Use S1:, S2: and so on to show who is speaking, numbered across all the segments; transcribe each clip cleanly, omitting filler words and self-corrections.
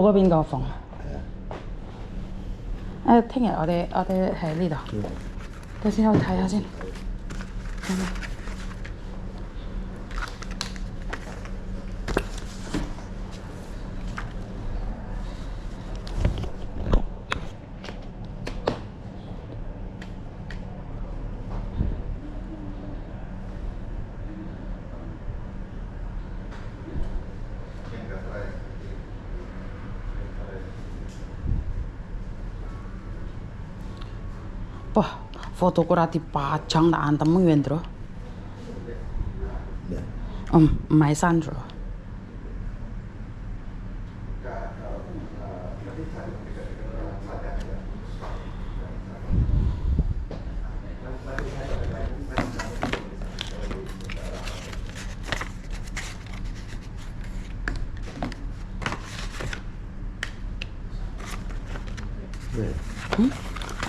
S1: 嗰邊個房？聽日我哋喺呢度。等先，我睇下先。Wah, fotoku ra dipajang tak antem Wendro. My Sandro.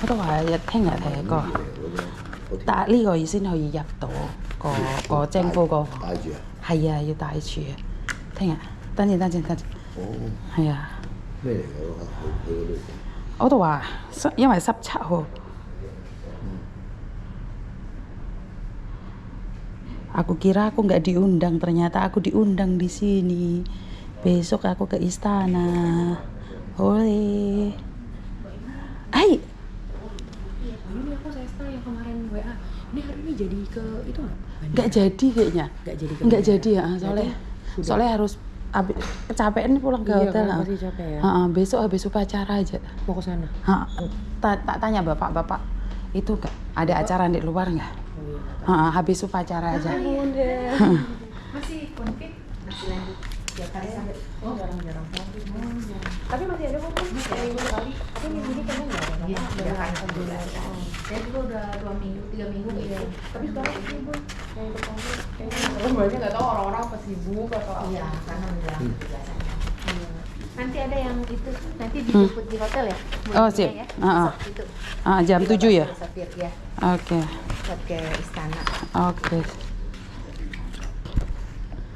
S1: 我都話聽日係個，但呢個先可以入到個政府個房。帶住啊？係啊，要帶住啊。聽日，等陣。哦。係啊。咩嚟㗎？去嗰度。我都話，因為17號。Aku kira aku nggak diundang, ternyata aku diundang di sini. Besok aku ke istana. Oleh. Hai.
S2: Ini aku Sesta yang kemarin WA. Ini hari ini jadi ke itu nggak?
S1: Nggak jadi kayaknya. Nggak jadi ya, soalnya harus kecapean pulang ke hotel.
S2: Kan, masih capek ya.
S1: Besok habis upacara aja.
S2: Mau ke sana?
S1: Tak tanya bapak itu nggak ada acara di luar nggak? Habis upacara aja.
S3: Masih konflik, masih lanjut tiap hari sampai.
S2: Oh jarang. Tapi masih ada kok minggu sekali. Tapi minggu ini kayaknya nggak ada.
S3: Iya, alhamdulillah. Saya juga udah 2 minggu, 3 minggu gitu.
S2: Tapi sekarang sibuk. Yang berkonflik kayaknya. Banyak nggak tahu orang-orang apa sibuk atau apa.
S3: Iya, karena menjelang tugasannya. Nanti ada yang itu nanti dijemput di hotel ya?
S1: Oh siap.
S3: Ya? Itu.
S1: Jam 7 ya?
S3: Sopir ya.
S1: Oke.
S3: Buat ke istana.
S1: Oke.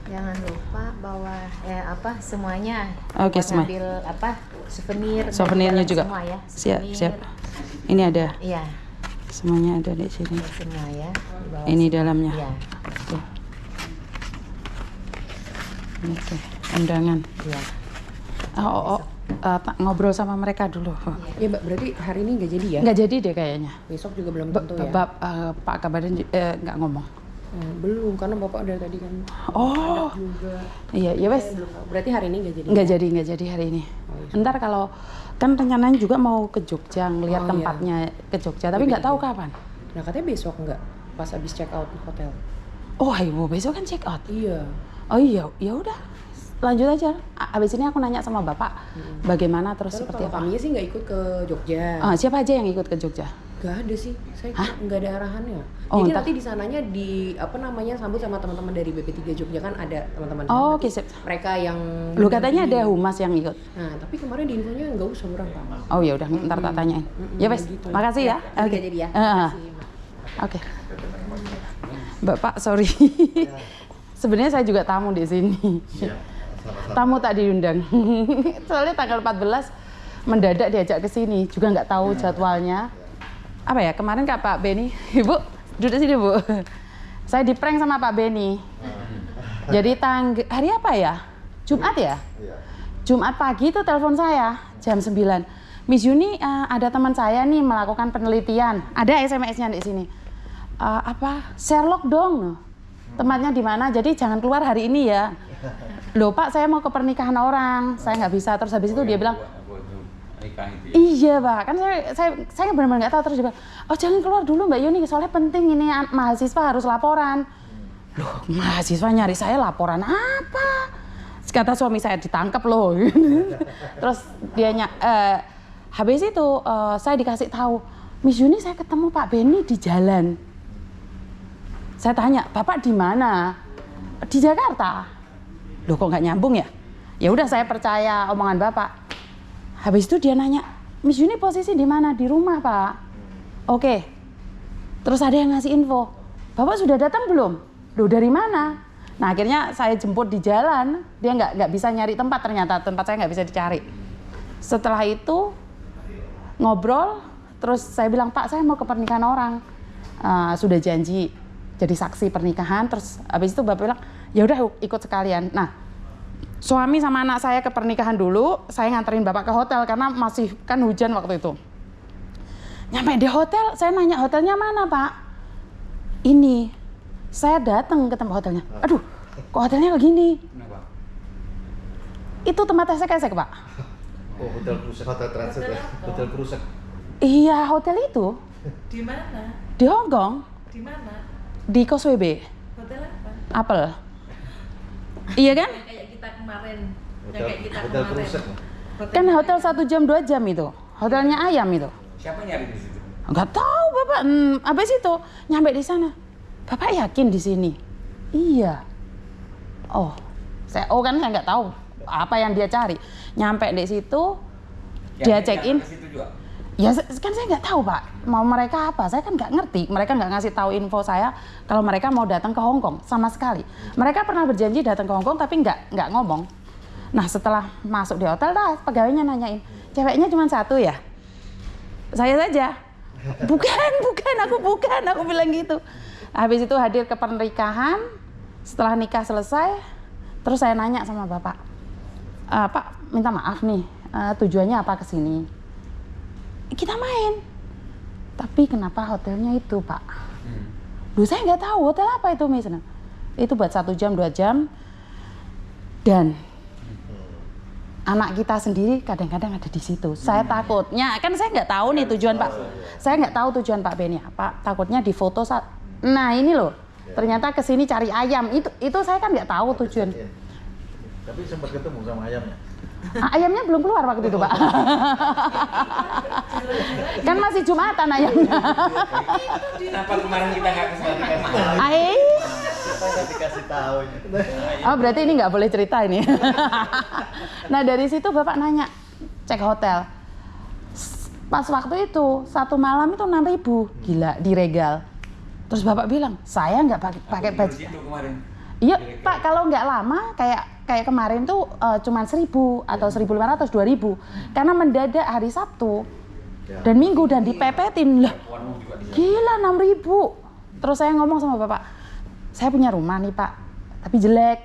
S3: Jangan lupa bawa semuanya.
S1: Oke, semua.
S3: Ambil souvenir.
S1: Souvenirnya juga.
S3: Semua ya.
S1: Siap. Ini ada.
S3: Iya.
S1: Semuanya ada di sini.
S3: Semua ya.
S1: Ini dalamnya.
S3: Iya.
S1: Oke. Undangan.
S3: Iya.
S1: Ngobrol sama mereka dulu.
S2: Ya Mbak, berarti hari ini nggak jadi ya?
S1: Nggak jadi deh kayaknya.
S2: Besok juga belum tentu ya?
S1: Pak Kabadan nggak ngomong.
S2: Belum, karena Bapak dari tadi kan
S1: Oh
S2: juga.
S1: Iya wes.
S2: Berarti hari ini nggak jadi?
S1: Nggak jadi hari ini. Ntar kalau kan rencananya juga mau ke Jogja ngeliat tempatnya ke Jogja, tapi nggak tahu kapan.
S2: Nah katanya besok nggak, pas habis check out hotel.
S1: Oh ayo besok kan check out.
S2: Iya.
S1: Oh iya, ya udah lanjut aja. Abis ini aku nanya sama bapak bagaimana terus seperti apa.
S2: Kami sih nggak ikut ke Jogja.
S1: Siapa aja yang ikut ke Jogja?
S2: Gak ada sih, saya nggak ada arahannya. Jadi nanti di sananya sambut sama teman-teman dari BP3 Jogja, kan ada teman-teman.
S1: Oh, oke, sip.
S2: Mereka yang
S1: lu katanya ada humas yang ikut.
S2: Nah, tapi kemarin di infonya nggak usah orang Pak.
S1: Oh ya udah, ntar tak tanyain. Ya wes,
S2: gitu.
S1: makasih ya.
S3: Oke. Jadi ya.
S1: Oke. Bapak, sorry. Sebenarnya saya juga tamu di sini. Tamu tak diundang. Soalnya tanggal 14 mendadak diajak ke sini, juga nggak tahu jadwalnya. Apa ya, kemarin Kak Pak Beni, Ibu duduk sini Bu. Saya di prank sama Pak Beni. Jadi hari apa ya? Jumat ya? Jumat pagi itu telepon saya jam 9. Miss Yuni, ada teman saya nih melakukan penelitian. Ada SMS-nya di sini. Sherlock dong. Tempatnya di mana? Jadi jangan keluar hari ini ya. Loh Pak, saya mau ke pernikahan orang, saya nggak bisa. Terus habis itu dia bilang, iya Pak, kan saya benar-benar nggak tahu. Terus dia bilang, oh jangan keluar dulu Mbak Yuni, soalnya penting ini mahasiswa harus laporan. Loh, mahasiswa nyari saya laporan apa? Kata suami saya ditangkap loh. Terus dia habis itu saya dikasih tahu, Miss Yuni saya ketemu Pak Beni di jalan. Saya tanya, Bapak di mana? Di Jakarta. Loh kok nggak nyambung ya? Ya udah saya percaya omongan Bapak. Habis itu dia nanya, Miss Yuni posisi di mana? Di rumah Pak. Oke. Terus ada yang ngasih info, Bapak sudah datang belum? Loh dari mana? Nah akhirnya saya jemput di jalan. Dia nggak bisa nyari tempat, ternyata tempat saya nggak bisa dicari. Setelah itu ngobrol, terus saya bilang, Pak saya mau ke pernikahan orang, sudah janji jadi saksi pernikahan. Terus habis itu bapak bilang, ya udah ikut sekalian. Nah, suami sama anak saya ke pernikahan dulu, saya nganterin bapak ke hotel karena masih kan hujan waktu itu. Nyampe di hotel, saya nanya hotelnya mana Pak? Ini, saya datang ke tempat hotelnya. Aduh, kok hotelnya kayak gini?
S4: Kenapa?
S1: Itu tempat esek-esek Pak.
S5: Oh, hotel Krusek, hotel transit ya. Hotel Krusek.
S1: Iya, hotel itu
S6: Di mana?
S1: di Hong Kong,
S6: Di mana?
S1: di Causeway Bay,
S6: Hotel apa?
S1: Apple. Iya kan?
S6: Yang kayak kita kemarin. Yang
S5: Hotel,
S6: kayak kita
S5: hotel
S6: kemarin.
S5: Krusek.
S1: Kan hotel 1 jam 2 jam itu, hotelnya ayam itu.
S4: Siapa nyari di situ?
S1: Enggak tahu bapak. Habis itu nyampe di sana. Bapak yakin di sini? Iya. Oh, saya kan saya nggak tahu apa yang dia cari. Nyampe di situ, dia check in.
S4: Ke situ juga.
S1: Ya kan saya nggak tahu Pak, mau mereka apa, saya kan nggak ngerti. Mereka nggak ngasih tahu info saya kalau mereka mau datang ke Hong Kong sama sekali. Mereka pernah berjanji datang ke Hong Kong tapi nggak ngomong. Nah setelah masuk di hotel, pegawainya nanyain, ceweknya cuma satu ya? Saya saja, bukan, aku bilang gitu. Habis itu hadir ke pernikahan, setelah nikah selesai, terus saya nanya sama bapak, Pak minta maaf nih, tujuannya apa kesini? Kita main, tapi kenapa hotelnya itu Pak? Duh saya nggak tahu hotel apa itu misalnya. Itu buat 1 jam 2 jam, dan anak kita sendiri kadang-kadang ada di situ. Saya takutnya, kan saya nggak tahu nih tujuan Pak. Saya nggak tahu tujuan Pak Benny apa. Takutnya di foto saat, nah ini loh, ternyata kesini cari ayam. Itu saya kan nggak tahu tujuan.
S5: Tapi sempat ketemu sama ayamnya.
S1: Ayamnya belum keluar waktu itu Pak. Kan masih Jumatan ayamnya.
S4: Kenapa kemarin kita nggak kesana?
S5: Kita dikasih tahu.
S1: Oh berarti ini nggak boleh cerita ini. Nah dari situ bapak nanya, cek hotel. Pas waktu itu 1 malam itu 6.000, gila diregal. Terus bapak bilang, saya nggak pakai baju. Iya Pak, kalau nggak lama kayak kemarin tuh cuman 1.000 atau 1.500, 2.000. Karena mendadak hari Sabtu dan Minggu dan dipepetin lah. Gila 6.000. Terus saya ngomong sama bapak, saya punya rumah nih Pak, tapi jelek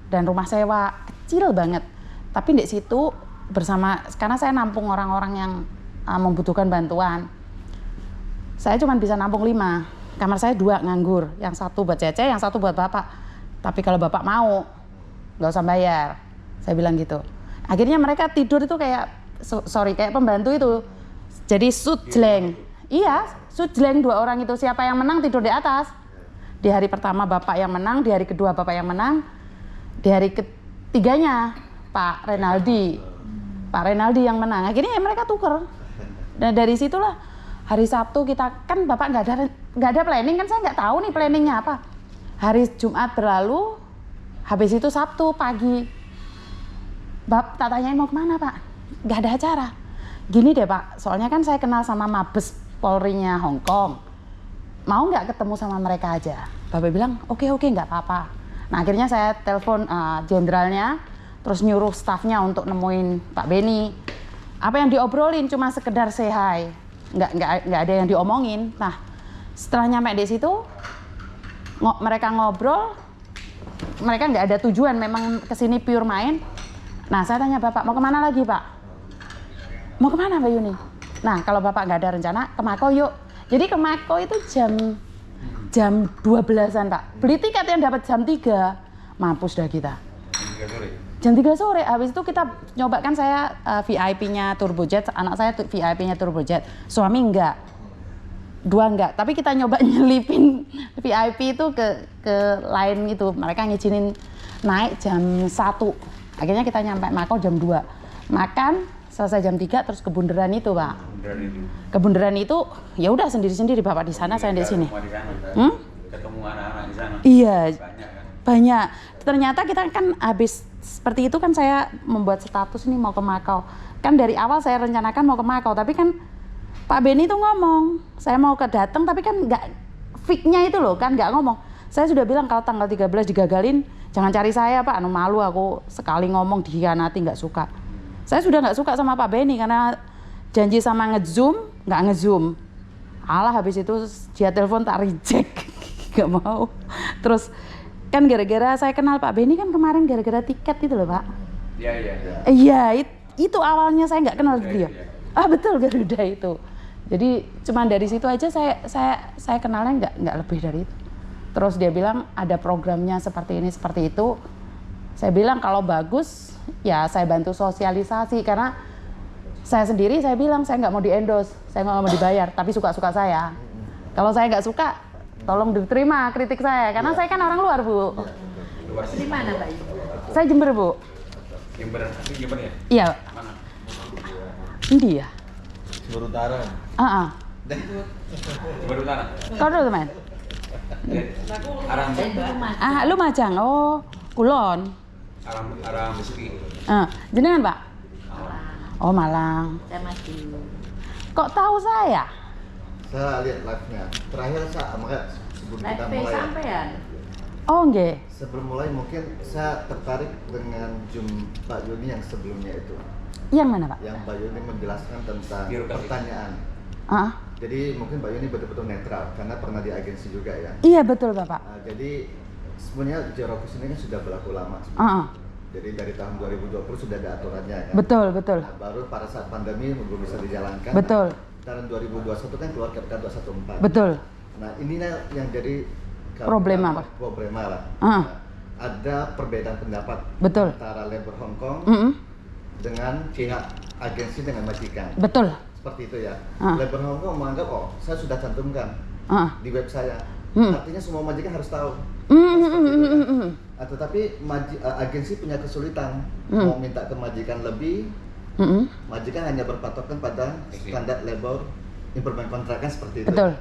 S1: dan rumah sewa kecil banget. Tapi di situ bersama, karena saya nampung orang-orang yang membutuhkan bantuan. Saya cuma bisa nampung 5. Kamar saya 2 nganggur, yang 1 buat Cece, yang 1 buat bapak. Tapi kalau bapak mau, nggak usah bayar. Saya bilang gitu. Akhirnya mereka tidur itu kayak, kayak pembantu itu. Jadi sutjleng. Iya, sutjleng 2 orang itu. Siapa yang menang tidur di atas. Di hari pertama bapak yang menang, di hari kedua bapak yang menang. Di hari ketiganya Pak Renaldi yang menang. Akhirnya ya mereka tuker. Dan dari situlah hari Sabtu kita, kan bapak nggak ada planning, kan saya nggak tahu nih planningnya apa. Hari Jumat berlalu, habis itu Sabtu pagi, tak tanyain mau kemana Pak? Nggak ada acara. Gini deh Pak, soalnya kan saya kenal sama Mabes Polri-nya Hong Kong. Mau nggak ketemu sama mereka aja? Bapak bilang, oke nggak apa-apa. Nah akhirnya saya telepon jenderalnya, terus nyuruh stafnya untuk nemuin Pak Benny. Apa yang diobrolin cuma sekedar say hi, nggak ada yang diomongin. Nah setelah nyampe di situ, mereka ngobrol, mereka nggak ada tujuan, memang kesini pure main. Nah saya tanya bapak, mau kemana lagi Pak? Mau kemana Mbak Yuni? Nah kalau bapak nggak ada rencana, ke Mako yuk. Jadi ke Mako itu jam 12-an Pak. Beli tiket yang dapat jam 3, mampus dah kita. Jam 3 sore, habis itu kita nyoba, kan saya VIP-nya Turbojet, anak saya VIP-nya Turbojet, suami enggak. 2 enggak, tapi kita nyoba nyelipin VIP itu ke lain itu, mereka ngizinin naik jam 1. Akhirnya kita nyampe Mako jam 2. Makan, selesai jam 3 terus ke bundaran itu, Pak. Ke bundaran itu ya udah sendiri-sendiri, Bapak di sana, saya di sini.
S4: Ketemu anak-anak di sana.
S1: Iya.
S4: Banyak.
S1: Ternyata kita kan habis seperti itu kan saya membuat status ini mau ke Makau. Kan dari awal saya rencanakan mau ke Makau, tapi kan Pak Benny itu ngomong, saya mau datang tapi kan nggak fix-nya itu loh, kan nggak ngomong. Saya sudah bilang kalau tanggal 13 digagalin, jangan cari saya Pak, malu aku sekali ngomong dikhianati, nggak suka. Saya sudah nggak suka sama Pak Benny karena janji sama nge-zoom, nggak nge-zoom. Alah habis itu dia telepon tak reject, nggak mau. Terus kan gara-gara saya kenal Pak Benny kan kemarin gara-gara tiket itu loh Pak.
S4: Iya.
S1: Iya, itu awalnya saya nggak kenal
S4: Garuda
S1: dia.
S4: itu ya?
S1: Ah betul, Garuda itu. Jadi cuman dari situ aja saya kenalnya nggak lebih dari itu. Terus dia bilang ada programnya seperti ini seperti itu. Saya bilang kalau bagus ya saya bantu sosialisasi karena saya sendiri saya bilang saya nggak mau di-endorse, saya nggak mau dibayar, tapi suka-suka saya. Kalau saya nggak suka, tolong diterima kritik saya karena saya kan orang luar Bu.
S4: Luar
S3: Di mana Mbak Yu?
S1: Saya Jember Bu.
S4: Jember, asli Jember ya?
S1: Iya.
S4: Mana?
S1: India.
S5: Jember Utara.
S4: Jember Utara.
S1: Kau tahu teman?
S4: Arah
S1: Lumajang. Oh, Kulon.
S4: arah Besuki.
S1: Jenengan Pak? Oh Malang.
S3: Saya masih.
S1: Kok tahu saya?
S5: Saya lihat live-nya. Terakhir makanya sebelum kita
S3: Live
S5: mulai.
S3: sampean.
S1: Oh nggih.
S5: Sebelum mulai mungkin saya tertarik dengan Zoom Pak Yuni yang sebelumnya itu.
S1: Yang mana Pak?
S5: Yang Pak Yuni menjelaskan tentang
S4: Birokrasi.
S5: pertanyaan. Jadi mungkin Pak Yuni betul-betul netral karena pernah di agensi juga ya.
S1: Iya betul Bapak.
S5: Jadi sebenarnya Jerokes ini kan sudah berlaku lama. Jadi dari tahun 2020 sudah ada aturannya kan.
S1: Betul.
S5: Nah, baru pada saat pandemi belum bisa dijalankan.
S1: Betul.
S5: Tahun 2021 kan keluar KPK 214.
S1: Betul.
S5: Nah inilah yang jadi
S1: Problema, Pak.
S5: Problema lah.
S1: Ah.
S5: Ada perbedaan pendapat
S1: Betul.
S5: antara labor Hong Kong dengan pihak agensi dengan majikan.
S1: Betul.
S5: Seperti itu ya.
S1: Ah.
S5: Labor Hong Kong menganggap saya sudah cantumkan di web saya. Artinya semua majikan harus tahu. Seperti itu, kan? Tetapi agensi punya kesulitan mau minta ke majikan lebih. Majikan hanya berpatokan pada standar labor implement kontrak kan seperti itu.
S1: Betul.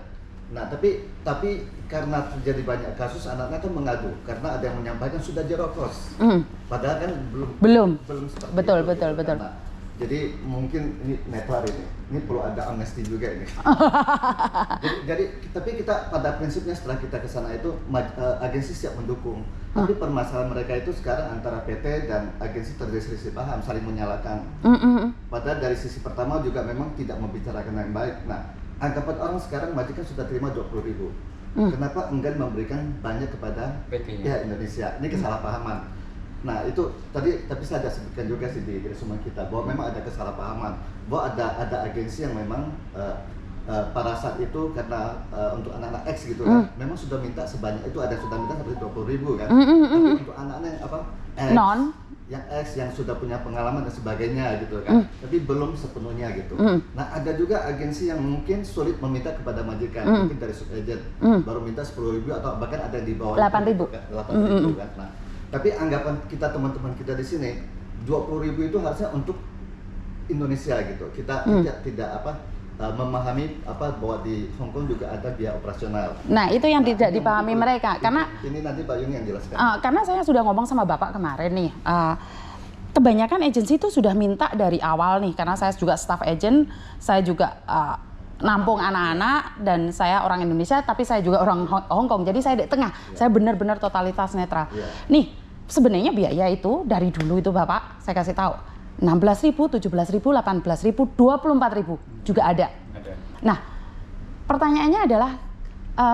S5: Nah, tapi karena terjadi banyak kasus anak-anak kan mengadu karena ada yang menyampaikan sudah Jerokes. Padahal kan belum seperti
S1: Betul.
S5: itu, gitu kan. Nah, jadi mungkin ini netral ini perlu ada amnesti juga ini. jadi tapi kita pada prinsipnya setelah kita ke sana itu agensi siap mendukung. Tapi permasalahan mereka itu sekarang antara PT dan agensi terjadi selisih paham, saling menyalahkan. Padahal dari sisi pertama juga memang tidak membicarakan yang baik. Nah, anggapan orang sekarang majikan sudah terima 20.000. Kenapa enggan memberikan banyak kepada pihak Indonesia? Ini kesalahpahaman. Nah itu tapi saya ada sebutkan juga sih di resumen kita bahwa memang ada kesalahpahaman, bahwa ada agensi yang memang pada saat itu karena untuk anak-anak X gitu kan, memang sudah minta sebanyak itu, ada sudah minta sampai 20.000 kan. Tapi untuk anak-anak yang X, yang X yang sudah punya pengalaman dan sebagainya gitu kan, tapi belum sepenuhnya gitu. Nah ada juga agensi yang mungkin sulit meminta kepada majikan, mungkin dari subagent baru minta 10.000 atau bahkan ada di bawah
S1: 8.000
S5: kan. Nah tapi anggapan kita teman-teman kita di sini 20.000 itu harusnya untuk Indonesia gitu. Kita tidak memahami bahwa di Hong Kong juga ada biaya operasional.
S1: Nah itu yang tidak dipahami mereka karena
S5: ini nanti Pak Yuni yang jelaskan.
S1: Karena saya sudah ngomong sama Bapak kemarin nih. Kebanyakan agensi itu sudah minta dari awal nih karena saya juga staff agent, saya juga nampung anak-anak dan saya orang Indonesia tapi saya juga orang Hong Kong, jadi saya di tengah. Saya benar-benar totalitas netral. Nih sebenarnya biaya itu dari dulu itu Bapak saya kasih tahu 16.000, 17.000, 18.000, 24.000 juga ada. Nah pertanyaannya adalah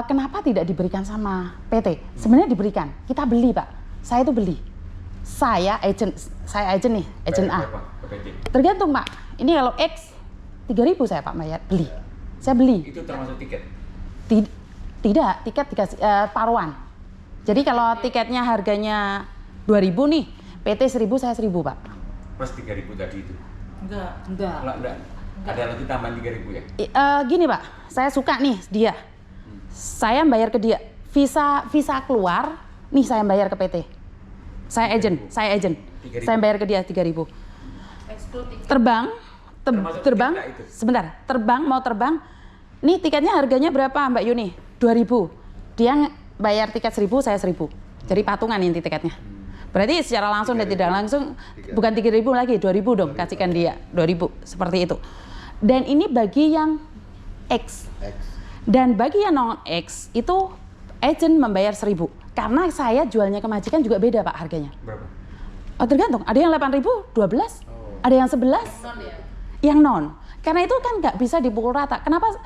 S1: kenapa tidak diberikan sama PT? Sebenarnya diberikan, kita beli Pak. Saya itu beli. Saya agent nih, agent A. Tergantung Pak. Ini kalau X 3.000 saya Pak bayar beli. Saya beli.
S4: Itu termasuk tiket?
S1: Tidak, tiket dikasih paruan. Jadi kalau tiketnya harganya 2.000 nih, PT 1.000 saya 1.000 Pak.
S4: Plus 3.000 tadi itu?
S6: Enggak.
S4: Ada lagi tambahan 3.000 ya?
S1: Gini Pak, saya suka nih dia. Saya bayar ke dia. Visa keluar, nih saya bayar ke PT. Saya agent. Saya bayar ke dia 3.000. Terbang, sebentar. Mau terbang. Nih tiketnya harganya berapa Mbak Yuni? 2.000. Dia bayar tiket 1.000, saya 1.000. Jadi patungan inti tiketnya. Berarti secara langsung dan tidak langsung bukan 3.000 lagi, 2.000 dong kasihkan dia, 2.000 seperti itu. Dan ini bagi yang X. Dan bagi yang non X itu agent membayar 1.000. Karena saya jualnya ke majikan juga beda Pak harganya.
S4: Berapa?
S1: Tergantung, ada yang 8.000, 12. Ada yang 11,
S6: Non ya.
S1: yang non. Karena itu kan nggak bisa dipukul rata. Kenapa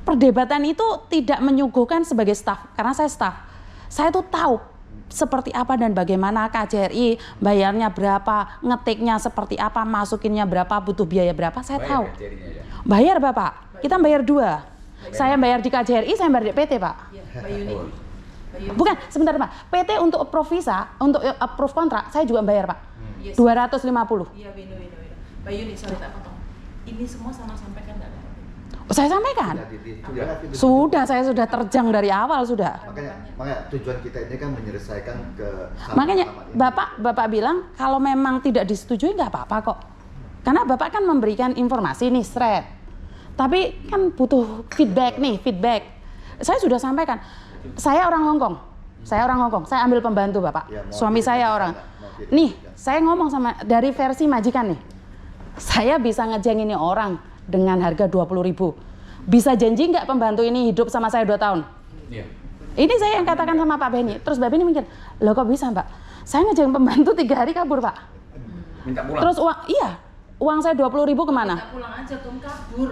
S1: perdebatan itu tidak menyuguhkan sebagai staf? Karena saya staf. Saya tuh tahu seperti apa dan bagaimana KJRI, bayarnya berapa, ngetiknya seperti apa, masukinnya berapa, butuh biaya berapa, saya
S4: Bayar
S1: tahu.
S4: KJRI-nya ya?
S1: Bayar Bapak, kita bayar 2. Saya bayar di KJRI, saya bayar di PT Pak.
S6: Iya, Mbak Yuni.
S4: Oh,
S6: Mbak Yuni.
S1: Bukan, sebentar Pak. PT untuk approve visa, untuk approve kontrak, saya juga bayar Pak.
S6: Yes.
S1: 250.
S6: Iya, Wino. Mbak Yuni, sorry tak potong. Ini semua sama sampaikan nggak?
S1: Saya sampaikan.
S5: Sudah.
S1: Sudah, saya sudah terjang dari awal sudah.
S5: Makanya tujuan kita ini kan menyelesaikan ke
S1: Makanya Bapak bilang kalau memang tidak disetujui nggak apa-apa kok. Karena Bapak kan memberikan informasi nih, thread. Tapi kan butuh feedback nih, feedback. Saya sudah sampaikan. Saya orang Hongkong. Saya ambil pembantu Bapak.
S5: Ya,
S1: Suami saya orang. Nih, saya ngomong sama dari versi majikan nih. Saya bisa ngejeng ini orang dengan harga 20.000. Bisa janji nggak pembantu ini hidup sama saya 2 tahun?
S4: Iya.
S1: Ini saya yang katakan sama Pak Benny. Terus Mbak Benny mikir, loh kok bisa Mbak? Saya ngejeng pembantu 3 hari kabur Pak.
S4: Minta pulang.
S1: Terus uang saya 20.000 kemana?
S6: Kita pulang aja, Tom kabur.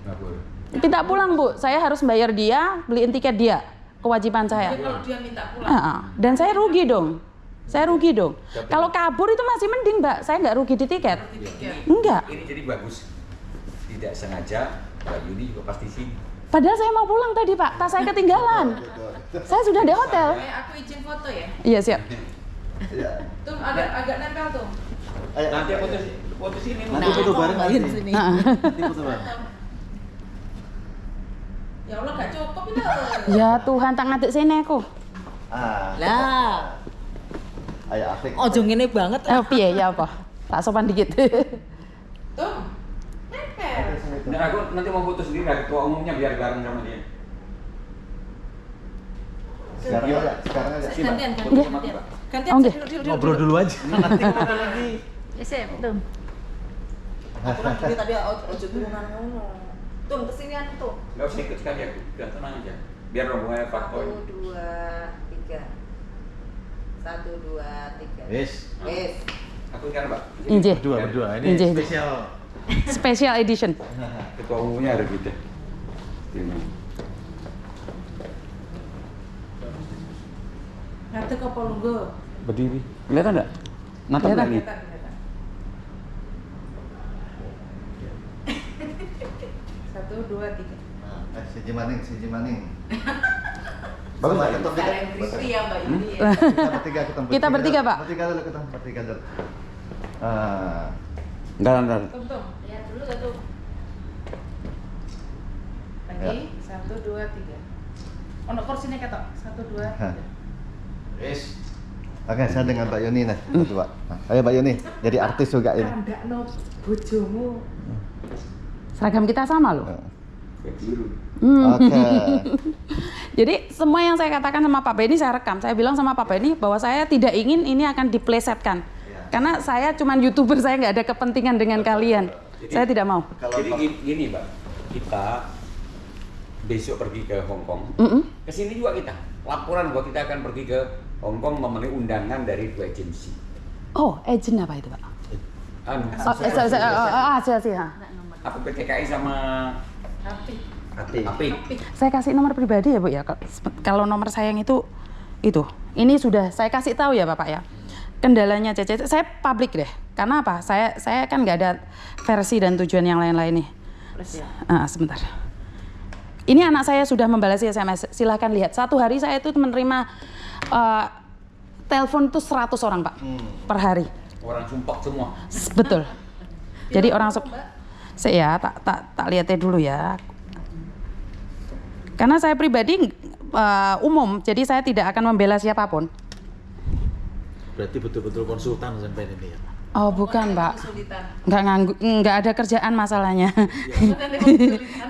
S4: Nggak boleh.
S1: Minta pulang Bu, saya harus bayar dia, beliin tiket dia. Kewajiban
S6: Jadi
S1: saya.
S6: kalau dia minta pulang.
S1: Dan saya rugi dong. Kalau kabur itu masih mending Mbak, saya nggak rugi di tiket. Enggak.
S4: Ini jadi bagus. Tidak sengaja Mbak Yuni juga pasti sini.
S1: Padahal saya mau pulang tadi Pak, tas saya ketinggalan. Saya sudah di hotel.
S6: Aku izin foto ya.
S1: Iya siap.
S5: Iya.
S6: Tuh agak nempel tuh.
S5: Ayo,
S4: Nanti foto sini.
S7: Nanti foto bareng nanti. Nanti foto bareng.
S6: Ya Allah gak cukup itu.
S1: Ya Tuhan, tak ngadek sini aku.
S2: Lah,
S5: Ayo Afik.
S2: ojo ngene banget.
S1: Piye ya apa? Tak sopan dikit.
S6: Tuh. Nempel.
S4: Nah, aku nanti mau foto sendiri lah, ketua umumnya biar bareng sama dia.
S5: Sekarang aja.
S6: Gantian.
S1: Iya.
S6: Gantian.
S1: Oh, nggih.
S7: Ngobrol dulu aja. Nanti ngobrol lagi.
S3: Siap, tuh.
S2: Aku lagi tadi ojo turunan ngono. Tuh kesinian tuh.
S4: Nggak usah ikut sekali aku, udah tenang aja. Biar rombongannya faktor.
S2: 1, 2, 3. 1, 2, 3.
S7: Wes.
S2: Wes.
S4: Aku kan Pak.
S1: Injih.
S7: Berdua. Ini
S1: Injih.
S7: spesial.
S1: Special edition.
S4: Ketua umumnya ada gitu.
S6: Ngadeg apa lungguh?
S4: Berdiri. Kelihatan enggak? Natap
S1: Kelihatan.
S4: enggak nih?
S6: Kelihatan. Satu, dua, tiga.
S5: Siji maning.
S4: Bagus,
S5: Sama
S4: Pak.
S5: ketemu
S6: Cara
S5: kita.
S6: yang crispy ya Mbak Yuni ya.
S1: Kita bertiga, Pak.
S5: Bertiga dulu ketemu, bertiga dulu.
S4: Entar.
S6: Tum.
S3: Lihat dulu gak tuh?
S6: Lagi. 1, 2, 3. Ono kursinya ketok. 1, 2, 3.
S7: Wes.
S5: Oke, saya dengan Mbak Yuni nih, berdua. Ayo Mbak Yuni, jadi artis juga ini.
S6: Kandakno bojomu.
S1: Seragam kita sama loh.
S4: Biru.
S5: Oke.
S1: Jadi semua yang saya katakan sama Pak Benny saya rekam. Saya bilang sama Pak Benny bahwa saya tidak ingin ini akan diplesetkan. Karena saya cuman YouTuber, saya nggak ada kepentingan dengan kalian. Saya tidak mau.
S4: Jadi gini Mbak, kita besok pergi ke Hong Kong. Kesini juga kita. Laporan bahwa kita akan pergi ke Hong Kong memenuhi undangan dari 2 agensi.
S1: Oh, agent apa itu Pak? Asosiasi.
S4: Aku PTKI sama Api.
S1: Saya kasih nomor pribadi ya Bu ya. Kalau nomor saya yang itu. Ini sudah saya kasih tahu ya Bapak ya. Kendalanya Cece, saya publik deh. Karena apa? Saya kan nggak ada versi dan tujuan yang lain-lain nih. Sebentar. Ini anak saya sudah membalas SMS. Silahkan lihat. Satu hari saya itu menerima telepon tuh 100 orang Pak per hari.
S4: Orang sumpah semua.
S1: Betul. Jadi orang saya tak lihatnya dulu ya. Karena saya pribadi umum, jadi saya tidak akan membela siapapun.
S7: Berarti betul-betul konsultan sampai ini ya.
S1: Oh bukan Mbak,
S6: Kesulitan.
S1: nggak ada kerjaan masalahnya.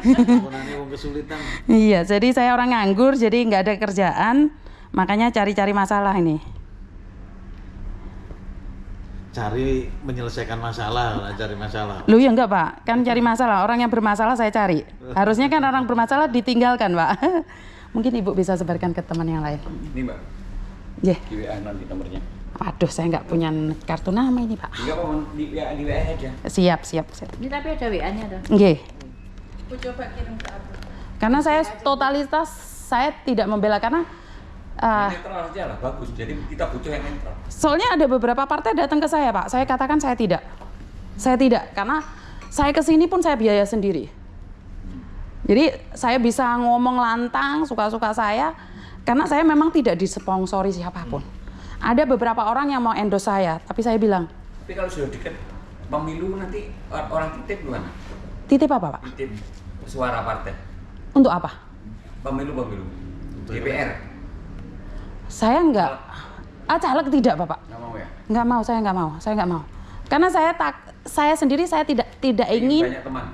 S7: Kesunannya wong kesulitan.
S1: Iya, jadi saya orang nganggur, jadi nggak ada kerjaan, makanya cari-cari masalah ini.
S7: Cari menyelesaikan masalah, cari masalah.
S1: Lu ya enggak Pak, kan cari masalah, orang yang bermasalah saya cari. Harusnya kan orang bermasalah ditinggalkan Pak. Mungkin Ibu bisa sebarkan ke teman yang lain.
S4: Ini Mbak,
S1: Yeah.
S4: QA nanti nomornya.
S1: Waduh, saya nggak punya kartu nama ini, Pak.
S4: Enggak apa di WA aja.
S1: Siap.
S3: Ini tapi ada WA-nya ada.
S1: Nggih.
S6: Aku coba kirim ke aku.
S1: Karena saya totalitas saya tidak membela karena
S4: Netral aja lah, bagus. Jadi kita butuh yang netral.
S1: soalnya ada beberapa partai datang ke saya, Pak. Saya katakan saya tidak. Saya tidak karena saya kesini pun saya biaya sendiri. Jadi saya bisa ngomong lantang suka-suka saya karena saya memang tidak disponsori siapapun. Ada beberapa orang yang mau endorse saya, tapi saya bilang,
S4: Tapi kalau sudah dekat pemilu nanti orang titip gimana?
S1: titip apa, Pak?
S4: Titip suara partai.
S1: Untuk apa?
S4: Pemilu. DPR.
S1: Saya enggak. Caleg tidak, Bapak.
S4: Nggak mau ya?
S1: Nggak mau, saya nggak mau. Karena saya sendiri saya tidak ingin.
S4: Banyak teman.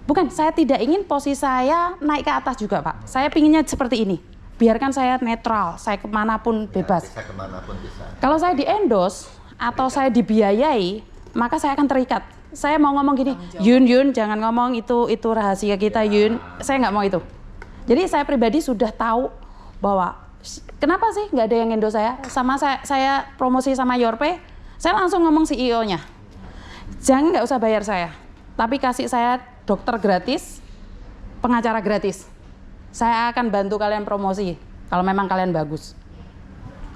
S1: Bukan, saya tidak ingin posisi saya naik ke atas juga, Pak. Saya pinginnya seperti ini. Biarkan saya netral, saya kemanapun bebas.
S5: Bisa kemanapun bisa.
S1: Kalau saya di-endorse atau saya dibiayai, maka saya akan terikat. Saya mau ngomong gini, Yun, jangan ngomong itu rahasia kita, Yun. Saya nggak mau itu. Jadi saya pribadi sudah tahu bahwa kenapa sih nggak ada yang endorse saya? Sama saya promosi sama Yorpe, saya langsung ngomong CEO-nya. Jangan nggak usah bayar saya, tapi kasih saya dokter gratis, pengacara gratis. Saya akan bantu kalian promosi kalau memang kalian bagus.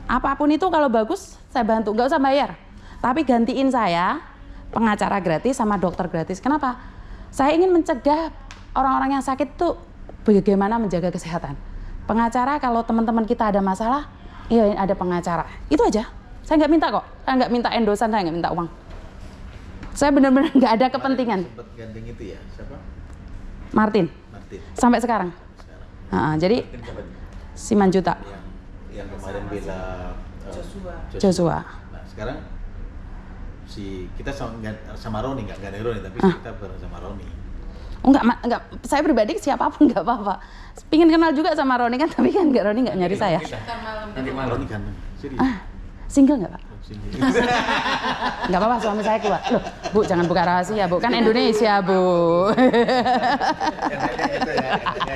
S1: Apapun itu kalau bagus, saya bantu, nggak usah bayar. Tapi gantiin saya pengacara gratis sama dokter gratis. Kenapa? Saya ingin mencegah orang-orang yang sakit tuh bagaimana menjaga kesehatan. Pengacara kalau teman-teman kita ada masalah, iya ada pengacara. Itu aja. Saya nggak minta kok. Saya nggak minta endosan, saya nggak minta uang. Saya benar-benar nggak ada kepentingan.
S7: Sempat gandeng itu ya, siapa?
S1: Martin. Sampai sekarang. Jadi Simanjuta.
S7: Yang kemarin bela
S1: Joshua.
S7: Nah, sekarang kita sama Roni, nggak Roni, tapi kita bareng sama Roni.
S1: Enggak, saya pribadi siapapun nggak apa-apa. Pingin kenal juga sama Roni kan, tapi kan Roni nggak nyari saya.
S4: Nanti malam.
S7: Roni ganteng. Serius.
S1: Single nggak, Pak?
S7: Sini.
S1: Nggak apa-apa, suami saya keluar. Loh, Bu, jangan buka rahasia, Bu. Kan Indonesia, Bu.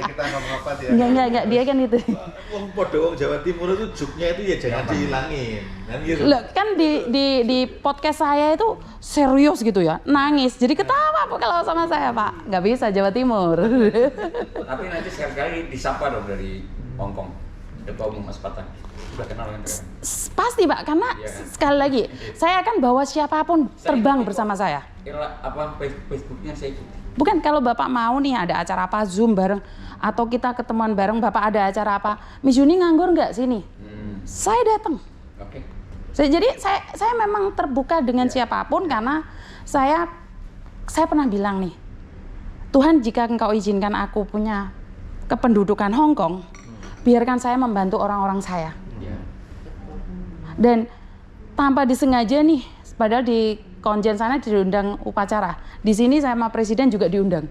S5: Kita ngomong apa dia?
S1: Enggak, dia kan itu.
S7: Wong podo wong Jawa Timur itu juknya itu ya jangan dihilangin. Kan gitu.
S1: Loh, kan di podcast saya itu serius gitu ya, nangis. Jadi ketawa Bu kalau sama saya, Pak. Nggak bisa Jawa Timur.
S4: Tapi nanti sekali-kali disapa dong dari Hongkong. Ketua Umum Mas Patang. Sudah kenal kan?
S1: Pasti, Pak, karena sekali lagi saya akan bawa siapapun terbang bersama saya.
S4: Facebooknya saya ikuti.
S1: Bukan kalau Bapak mau nih ada acara apa Zoom bareng atau kita ketemuan bareng, Bapak ada acara apa, Miss Yuni nganggur nggak sini? Saya datang.
S4: Oke.
S1: Jadi saya memang terbuka dengan siapapun karena saya pernah bilang nih, Tuhan jika Engkau izinkan aku punya kependudukan Hong Kong, biarkan saya membantu orang-orang saya. Dan tanpa disengaja nih, padahal di konjen sana diundang upacara. Di sini saya sama presiden juga diundang.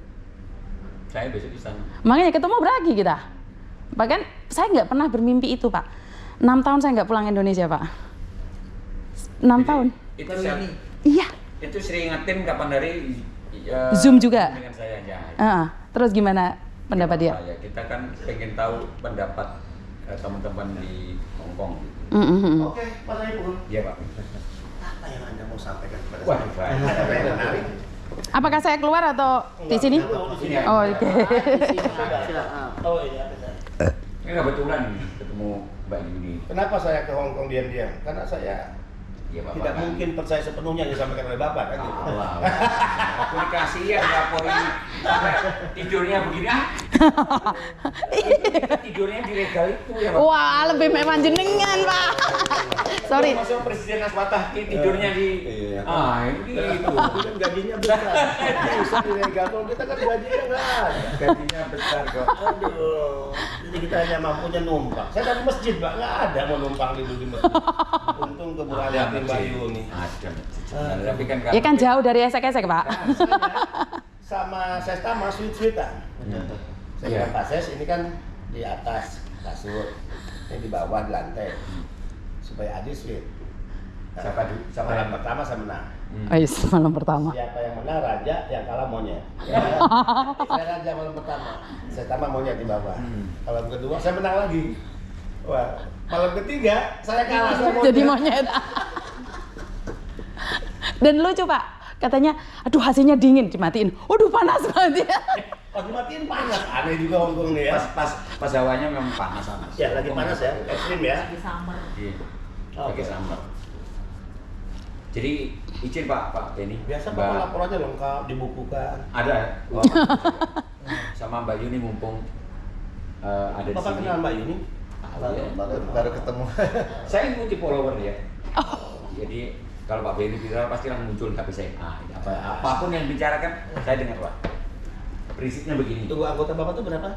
S4: Saya besok di sana.
S1: Makanya ketemu beragi kita. Bahkan saya nggak pernah bermimpi itu, Pak. 6 tahun saya nggak pulang Indonesia, Pak. 6 tahun.
S4: Itu
S1: Iya.
S4: Itu sering ngetim kapan dari
S1: Zoom juga.
S4: dengan saya ya.
S1: Terus gimana pendapat dia?
S4: Ya, kita kan pengen tahu pendapat teman-teman di Hong Kong.
S5: Oke, Pak Saiful.
S4: Iya, Pak.
S5: Apa yang Anda mau sampaikan kepada
S4: Wah,
S5: saya?
S4: baik.
S5: Apa yang menarik?
S1: Apakah saya keluar atau di sini? Oh, oke.
S5: Oh iya,
S4: Ini kebetulan ketemu Mbak Yuni.
S8: Kenapa saya ke Hong Kong diam-diam? Karena saya
S4: Ya, Bapak
S8: tidak
S4: kan.
S8: mungkin percaya sepenuhnya yang disampaikan oleh Bapak kan gitu.
S4: Wah, aku dikasih ya laporin sampai tidurnya begini. Tidurnya di regal itu ya, Pak.
S1: Wah, lebih mewah jenengan, Pak. Sorry.
S4: Masuk Presiden Naswatah tidurnya di
S8: Iya.
S4: ini gitu.
S8: Tapi kan gajinya besar. Bisa dilegal, kalau kita kan gajinya nggak ada.
S4: Gajinya besar kok.
S8: Aduh, jadi kita hanya mampunya numpang. Saya dari masjid, Pak, nggak ada mau numpang di masjid. Untung keberanian Mbak Yuni.
S4: Ada. Tapi kan
S1: Ya kan jauh dari esek-esek, Pak.
S8: Sama Sestama sweet-sweetan. Saya bilang Pak Ses, ini kan di atas kasur, ini di bawah di lantai, supaya Adi sweet.
S4: Siapa
S8: Malam pertama saya menang.
S1: Ais, malam pertama.
S8: Siapa yang menang raja, yang kalah monyet. Ya. Saya raja malam pertama, saya tambah monyet di bawah. Malam kedua saya menang lagi. Wah, malam ketiga saya kalah sama monyet.
S1: Jadi monyet. Dan lucu Pak, katanya, aduh AC-nya dingin, dimatiin. Waduh panas banget ya.
S8: Pas dimatiin panas, aneh juga Hongkong nih ya.
S4: Pas hawanya memang panas.
S8: Ya lagi panas ya, ekstrim ya.
S3: Di summer.
S4: Iya.
S8: Oke.
S4: Pakai summer. Jadi izin Pak Benny.
S8: Biasa Bapak laporannya lengkap, dibukukan.
S4: Ada. Sama Mbak Yuni mumpung ada di
S8: Bapak
S4: sini.
S8: kenal Mbak Yuni?
S5: Baru ketemu.
S4: Saya ngikuti follower ya. Jadi kalau Pak Benny bicara pasti langsung muncul tapi saya apapun yang bicarakan saya dengar Pak. Prinsipnya begini.
S8: Tunggu anggota Bapak tuh berapa?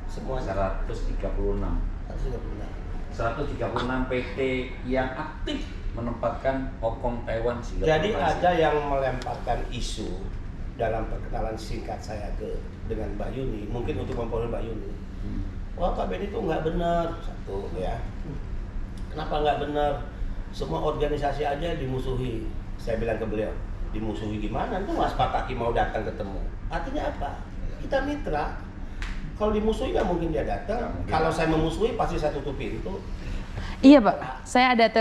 S8: Semuanya
S4: 136. 136 PT yang aktif menempatkan Hongkong, Taiwan, Singapura.
S8: Jadi ada yang melemparkan isu dalam perkenalan singkat saya dengan Mbak Yuni, mungkin untuk mempengaruhi Mbak Yuni. Wah Pak Benny itu nggak benar, satu ya. Kenapa nggak benar? Semua organisasi aja dimusuhi. Saya bilang ke beliau, dimusuhi gimana? Itu Mas Pataki mau datang ketemu. Artinya apa? Kita mitra. Kalau dimusuhi nggak mungkin dia datang. Kalau saya memusuhi pasti saya tutup pintu.
S1: Iya Pak, saya ada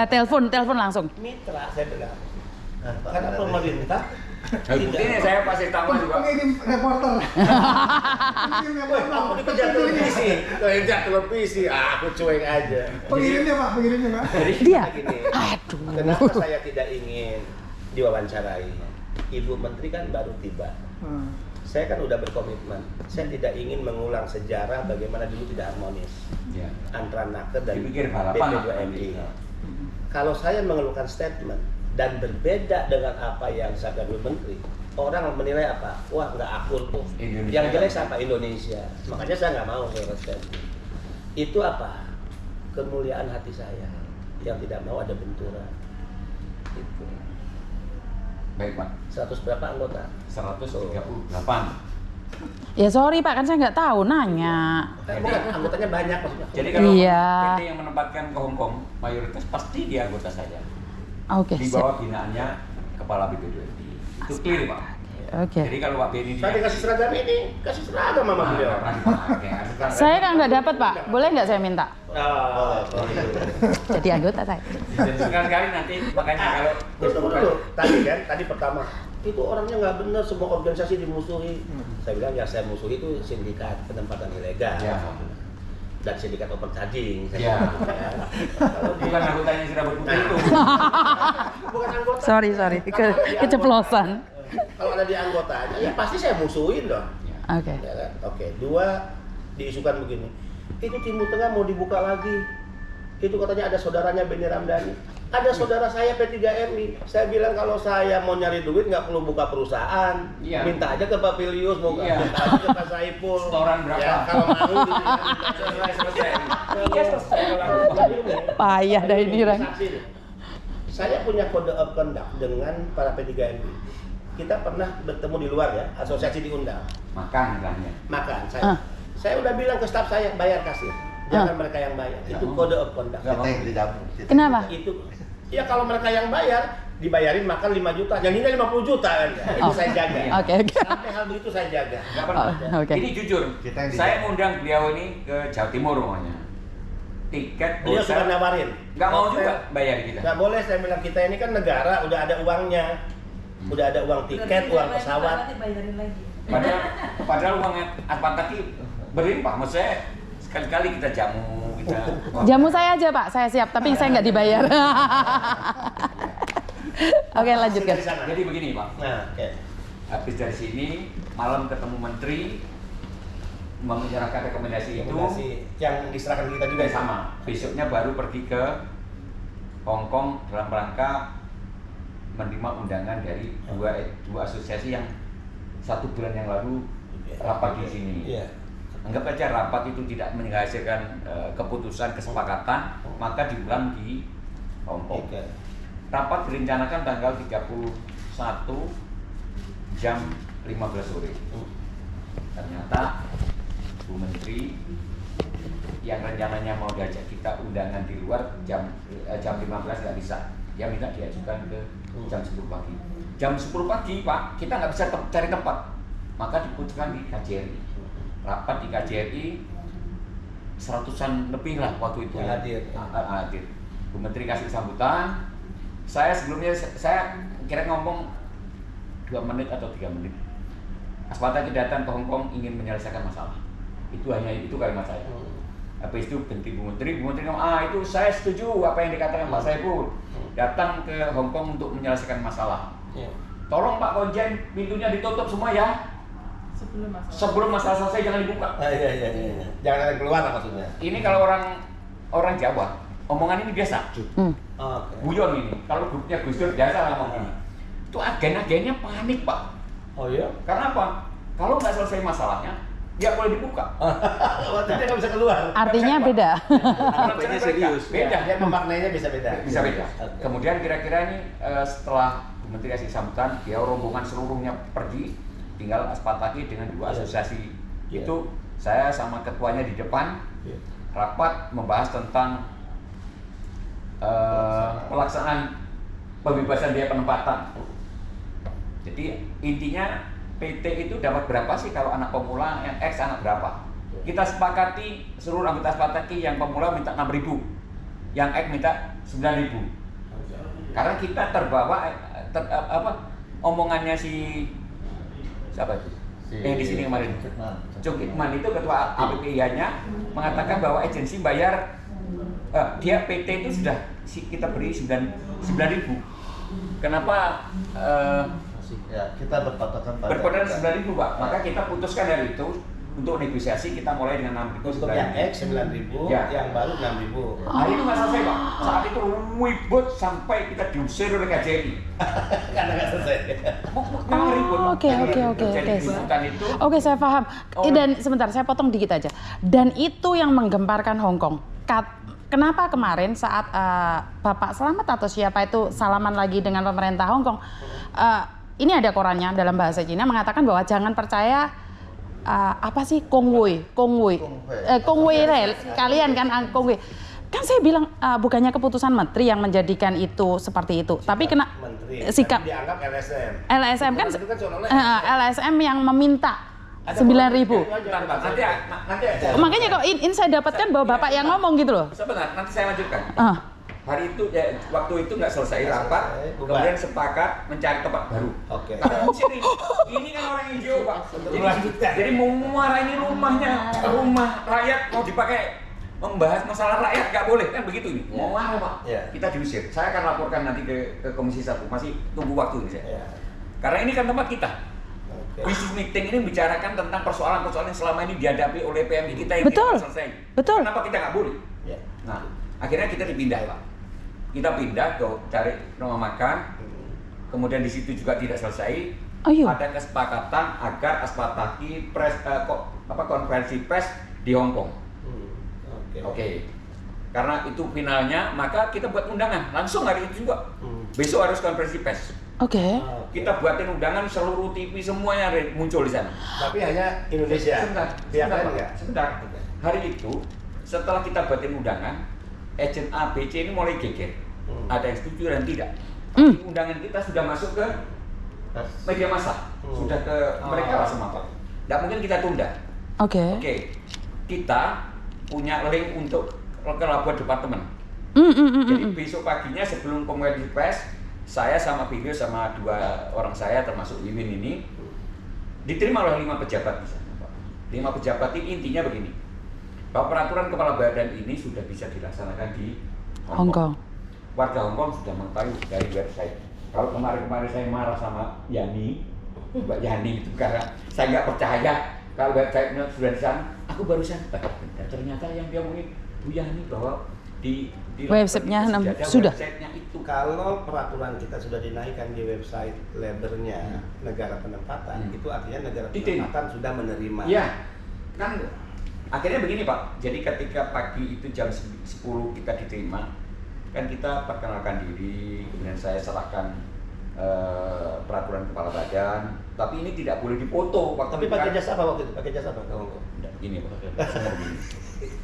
S1: telepon langsung.
S8: Mitra saya bilang. Karena pemerintah
S4: Buktinya saya pasti tahu juga.
S5: Pengirim reporter.
S8: Aku dikejar televisi. Kejar televisi, aku cuek aja.
S5: Pengirimnya Pak.
S1: Dia?
S8: Gini,
S1: Aduh.
S8: kenapa saya tidak ingin diwawancarai? Ibu Menteri kan baru tiba. Saya kan udah berkomitmen. Saya tidak ingin mengulang sejarah bagaimana dulu tidak harmonis
S4: Ya.
S8: antara Naker dan
S4: Dipikir balapan
S8: BP2MI. Kalau saya mengeluarkan statement dan berbeda dengan apa yang disampaikan Ibu Menteri, orang menilai apa? Wah nggak akur tuh.
S4: Indonesia.
S8: Yang jelek siapa? Indonesia. Makanya saya nggak mau mengeluarkan. Itu apa? Kemuliaan hati saya yang tidak mau ada benturan. Itu.
S4: Baik Pak.
S8: 100 berapa anggota?
S4: 138.
S1: Ya sorry Pak, kan saya nggak tahu, nanya.
S8: Bukan, anggotanya banyak maksudnya.
S4: Jadi kalau
S1: Iya.
S4: PT yang menempatkan ke Hongkong, mayoritas pasti dia anggota saya.
S1: Oke,
S4: Di bawah binaannya kepala BP2MI. Itu clear Pak.
S1: Oke.
S4: Jadi kalau Pak Benny
S8: Saya dikasih seragam ini, kasih seragam sama beliau.
S1: Saya kan nggak dapat Pak, boleh nggak saya minta?
S8: Oh,
S1: Jadi anggota saya.
S4: Sekali-kali nanti makanya kalau
S8: tunggu dulu. Tadi pertama itu orangnya nggak benar, semua organisasi dimusuhi. Saya bilang ya saya musuhi itu sindikat penempatan ilegal.
S4: Ya.
S8: Dan sindikat overcharging.
S4: Ya. Bukan anggotanya sudah berputih itu.
S8: Bukan anggota.
S1: Sorry, keceplosan.
S8: Kalau ada di anggotanya, ya pasti saya musuhin dong.
S1: Oke.
S8: Ya kan? Oke. Dua, diisukan begini. Itu Timur Tengah mau dibuka lagi. Itu katanya ada saudaranya Benny Ramdhani. Ada saudara saya P3MI. Saya bilang kalau saya mau nyari duit nggak perlu buka perusahaan.
S4: Iya.
S8: Minta aja ke Pak Pilius, mau
S4: Iya.
S8: minta aja ke Pak Saipul.
S4: Setoran berapa?
S8: Ya, kalau mau gitu ya.
S4: Selesai. Iya selesai.
S1: Payah dah ini Ran.
S8: Saksi nih. Saya punya kode of conduct dengan para P3MI. Kita pernah bertemu di luar ya, asosiasi diundang.
S4: Makan bilangnya.
S8: Makan saya udah bilang ke staf saya bayar kasir. Jangan mereka yang bayar. Itu kode of conduct.
S5: Kita yang dijamu.
S1: Kenapa?
S8: Itu ya kalau mereka yang bayar dibayarin makan 5 juta, yang ini 50 juta kan. Itu saya jaga.
S1: Oke.
S8: Sampai hal begitu saya jaga.
S4: Nggak pernah.
S1: Oke.
S4: Ini jujur,
S5: Kita yang
S4: saya ngundang beliau ini ke Jawa Timur pokoknya. Tiket
S8: Dia suka
S4: hotel,
S8: nawarin.
S4: nggak mau juga bayar kita.
S8: Nggak boleh, saya bilang kita ini kan negara udah ada uangnya. Udah ada uang tiket, uang pesawat.
S4: Padahal uangnya Pataki berlimpah. Maksud saya sekali-kali kita jamu, kita
S1: Jamu saya aja Pak, saya siap, tapi saya nggak dibayar. Oke, lanjutkan.
S8: Dari sana.
S4: Jadi begini Pak,
S8: Nah, oke.
S4: habis dari sini malam ketemu menteri menyerahkan rekomendasi itu
S8: Rekomendasi yang diserahkan kita juga
S4: sama. Besoknya baru pergi ke Hong Kong dalam rangka menerima undangan dari dua asosiasi yang 1 bulan yang lalu rapat di sini.
S8: Iya.
S4: Anggap aja rapat itu tidak menghasilkan keputusan kesepakatan, maka diulang di Hong Kong.
S8: Oke.
S4: Rapat direncanakan tanggal 31 jam 15 sore. Ternyata Bu Menteri yang rencananya mau diajak kita undangan di luar jam 15 nggak bisa. Dia minta diajukan ke jam 10 pagi. Jam 10 pagi Pak, kita nggak bisa cari tempat. Maka diputuskan di KJRI. Rapat di KJRI 100-an lebih lah waktu itu
S8: Yang hadir.
S4: hadir. Bu Menteri kasih sambutan, Saya sebelumnya saya kira ngomong 2 menit atau 3 menit. Aspataki datang ke Hong Kong ingin menyelesaikan masalah. Itu hanya itu kalimat saya. Habis itu ganti Bu Menteri ngomong, itu saya setuju apa yang dikatakan Pak Saiful. Datang ke Hong Kong untuk menyelesaikan masalah. Tolong Pak Konjen, pintunya ditutup semua ya. Sebelum masalah selesai jangan dibuka.
S8: Iya. Jangan ada yang keluar lah maksudnya.
S4: Ini kalau orang Jawa, omongan ini biasa. Guyon ini. Kalau grupnya Gus Dur biasa lah ngomong ini. Itu agen-agennya panik Pak.
S8: Oh iya?
S4: Karena apa? Kalau nggak selesai masalahnya, nggak boleh dibuka.
S8: Waktu dia nggak bisa keluar.
S1: Artinya beda.
S7: Artinya serius.
S4: Beda.
S8: Dia memaknainya bisa beda.
S4: Bisa beda. Kemudian kira-kira ini setelah Bu Menteri kasih sambutan, dia rombongan seluruhnya pergi, tinggal Aspataki dengan 2 asosiasi. Itu saya sama ketuanya di depan rapat membahas tentang pelaksanaan pembebasan biaya penempatan. Jadi intinya PT itu dapat berapa sih kalau anak pemula, yang X anak berapa? Kita sepakati seluruh anggota Aspataki yang pemula minta 6.000, yang X minta 9.000. Karena kita terbawa omongannya siapa itu? Di sini kemarin. Cung Ikman itu ketua APPIA-nya mengatakan bahwa agensi bayar dia PT itu sudah kita beri 9.000. Kenapa
S5: Ya, kita berpatokan pada
S4: berpatokan 9.000 Pak? Maka kita putuskan dari itu untuk negosiasi kita mulai dengan 6.000.
S8: Untuk yang X 9.000, yang baru 6.000.
S4: Hari itu nggak selesai Pak. Saat itu ribut sampai kita diusir oleh KJRI.
S8: Karena nggak selesai.
S1: Oke, saya paham. Dan sebentar, saya potong dikit aja. Dan itu yang menggemparkan Hong Kong. Kenapa kemarin saat Bapak Slamet atau siapa itu salaman lagi dengan pemerintah Hong Kong, ini ada korannya dalam bahasa Cina mengatakan bahwa jangan percaya apa sih Kong Wei kalian kan Kong Wei. Kan saya bilang bukannya keputusan menteri yang menjadikan itu seperti itu, tapi kena sikap
S8: dianggap LSM.
S1: LSM kan LSM yang meminta 9.000. Makanya kok ini saya dapatkan bahwa Bapak yang ngomong gitu loh.
S4: Sebentar, nanti saya lanjutkan. Hari itu waktu itu nggak selesai rapat, kemudian sepakat mencari tempat baru. Karena ini kan orang hijau Pak. Jadi mau marahin rumah rakyat mau dipakai membahas masalah rakyat nggak boleh kan begitu ini. Mau marah Pak. Kita diusir. Saya akan laporkan nanti ke Komisi 1. Masih tunggu waktu ini saya. Karena ini kan tempat kita. Business meeting ini membicarakan tentang persoalan-persoalan yang selama ini dihadapi oleh PMI kita yang tidak selesai.
S1: Betul.
S4: Kenapa kita nggak boleh? Nah, akhirnya kita dipindah Pak. Kita pindah ke cari rumah makan, kemudian di situ juga tidak selesai. Ada kesepakatan agar Aspataki konferensi pers di Hong Kong. Oke. Karena itu finalnya, maka kita buat undangan langsung hari itu juga. Besok harus konferensi pers. Kita buatin undangan seluruh TV semuanya muncul di sana.
S8: Tapi hanya Indonesia.
S4: Sebentar. Hari itu setelah kita buatin undangan, agent A, B, C ini mulai geger. Ada yang setuju dan tidak. Undangan kita sudah masuk ke media massa, sudah ke mereka lah semua Pak. Tidak mungkin kita tunda. Oke. Kita punya link untuk ke labuan departemen. Jadi besok paginya sebelum konferensi pers, saya sama video sama 2 orang saya termasuk Wiwin ini diterima oleh 5 pejabat di sana Pak. 5 pejabat ini intinya begini, bahwa peraturan kepala badan ini sudah bisa dilaksanakan di Hong Kong. Warga Hong Kong sudah mengetahui dari website. Kalau kemarin saya marah sama Mbak Yani itu karena saya nggak percaya kalau website-nya sudah di sana. Aku barusan ternyata yang dia omongin Bu Yani bahwa di
S1: website-nya sudah.
S4: Website-nya itu.
S8: Kalau peraturan kita sudah dinaikkan di website labelnya negara penempatan, itu artinya negara penempatan sudah menerima.
S4: Iya, kan akhirnya begini Pak. Jadi ketika pagi itu jam 10 kita diterima, kan kita perkenalkan diri, kemudian saya serahkan peraturan kepala badan. Tapi ini tidak boleh dipoto.
S8: Tapi pakai jasa apa waktu itu? Pakai jasa apa?
S4: Ini Pak.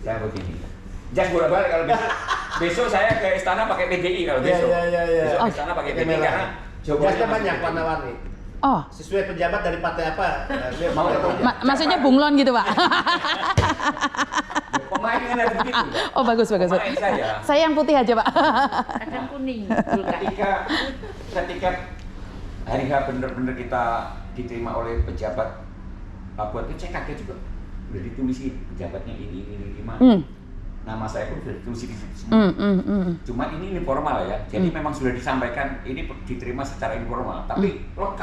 S4: Saya begini. Jas bolak-balik kalau besok saya ke istana pakai PDI kalau besok. Besok ke istana pakai PDI karena
S8: jasnya banyak warna-warni. Sesuai pejabat dari partai apa?
S1: Maksudnya bunglon gitu Pak.
S4: Pemain Kan harus begitu.
S1: Oh bagus.
S4: Pemain saya.
S1: Yang putih aja Pak.
S3: Kacang kuning.
S4: Ketika hari H bener-bener kita diterima oleh pejabat Papua itu saya kaget juga. Udah ditulisin pejabatnya ini gimana. Nama saya pun sudah ditulis di situ semua. Cuma ini informal ya. Jadi memang sudah disampaikan ini diterima secara informal, tapi lengkap.